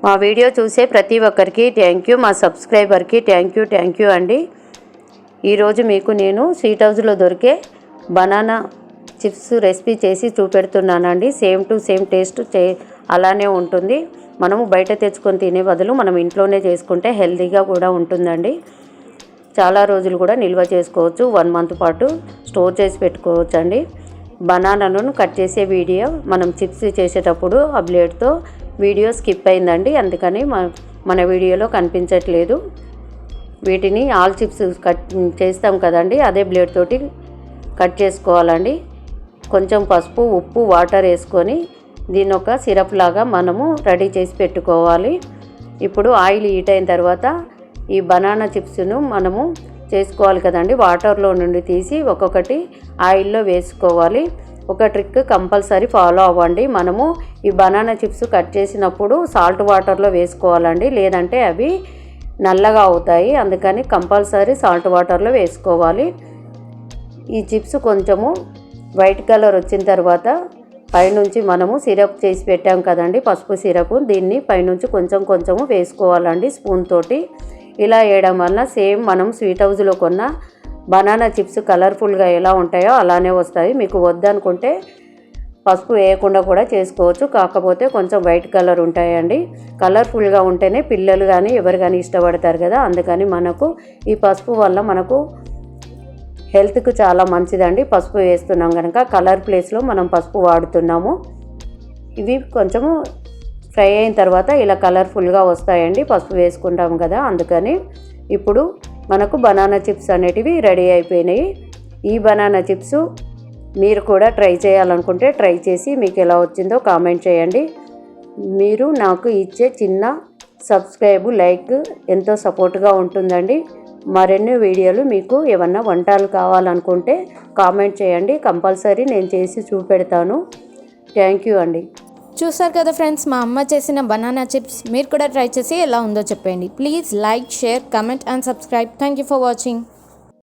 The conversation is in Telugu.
మా వీడియో చూసే ప్రతి ఒక్కరికి థ్యాంక్ యూ, మా సబ్స్క్రైబర్కి థ్యాంక్ యూ అండి. ఈరోజు మీకు నేను స్వీట్ హౌస్లో దొరికే బనానా చిప్స్ రెసిపీ చేసి చూపెడుతున్నానండి. సేమ్ టు సేమ్ టేస్ట్ అలానే ఉంటుంది. మనము బయట తెచ్చుకొని తినే బదులు మనం ఇంట్లోనే చేసుకుంటే హెల్తీగా కూడా ఉంటుందండి. చాలా రోజులు కూడా నిల్వ చేసుకోవచ్చు, 1 మంత్ పాటు స్టోర్ చేసి పెట్టుకోవచ్చు అండి. బనానాలను కట్ చేసే వీడియో మనం చిప్స్ చేసేటప్పుడు ఆ బ్లేడ్తో వీడియో స్కిప్ అయిందండి, అందుకని మన వీడియోలో కనిపించట్లేదు. వీటిని ఆల్ చిప్స్ కట్ చేస్తాం కదండి, అదే బ్లేడ్ తోటి కట్ చేసుకోవాలండి. కొంచెం పసుపు, ఉప్పు, వాటర్ వేసుకొని దీని ఒక సిరప్ లాగా మనము రెడీ చేసి పెట్టుకోవాలి. ఇప్పుడు ఆయిల్ హీట్ అయిన తర్వాత ఈ బనానా చిప్స్ను మనము చేసుకోవాలి కదండి. వాటర్లో నుండి తీసి ఒక్కొక్కటి ఆయిల్లో వేసుకోవాలి. ఒక ట్రిక్ కంపల్సరీ ఫాలో అవ్వండి. మనము ఈ బనానా చిప్స్ కట్ చేసినప్పుడు సాల్ట్ వాటర్లో వేసుకోవాలండి, లేదంటే అవి నల్లగా అవుతాయి. అందుకని కంపల్సరీ సాల్ట్ వాటర్లో వేసుకోవాలి. ఈ చిప్స్ కొంచెము వైట్ కలర్ వచ్చిన తర్వాత పైనుంచి మనము సిరప్ చేసి పెట్టాం కదండి, పసుపు సిరప్, దీన్ని పైనుంచి కొంచెము వేసుకోవాలండి స్పూన్ తోటి. ఇలా వేయడం వల్ల సేమ్ మనం స్వీట్ హౌస్లో కొన్న బనానా చిప్స్ కలర్ఫుల్గా ఎలా ఉంటాయో అలానే వస్తాయి. మీకు వద్దనుకుంటే పసుపు వేయకుండా కూడా చేసుకోవచ్చు, కాకపోతే కొంచెం వైట్ కలర్ ఉంటాయండి. కలర్ఫుల్గా ఉంటేనే పిల్లలు కానీ ఎవరు కానీ ఇష్టపడతారు కదా, అందుకని మనకు ఈ పసుపు వల్ల మనకు హెల్త్కు చాలా మంచిదండి. పసుపు వేస్తున్నాం కనుక కలర్ ప్లేస్లో మనం పసుపు వాడుతున్నాము. ఇవి కొంచెము ఫ్రై అయిన తర్వాత ఇలా కలర్ఫుల్గా వస్తాయండి, పసుపు వేసుకుంటాం కదా, అందుకని. ఇప్పుడు మనకు బనానా చిప్స్ అనేటివి రెడీ అయిపోయినాయి. ఈ బనానా చిప్స్ మీరు కూడా ట్రై చేయాలనుకుంటే ట్రై చేసి మీకు ఎలా వచ్చిందో కామెంట్ చేయండి. మీరు నాకు ఇచ్చే చిన్న సబ్స్క్రైబ్, లైక్ ఎంతో సపోర్ట్గా ఉంటుందండి. మరిన్ని వీడియోలు మీకు ఏమన్నా వంటలు కావాలనుకుంటే కామెంట్ చేయండి, కంపల్సరీ నేను చేసి చూపెడతాను. థ్యాంక్ యూ అండి. చూసారు కదా ఫ్రెండ్స్, మా అమ్మ చేసిన బనానా చిప్స్. మీరు కూడా ట్రై చేసి ఎలా ఉందో చెప్పండి. Please like, share, comment and subscribe. Thank you for watching.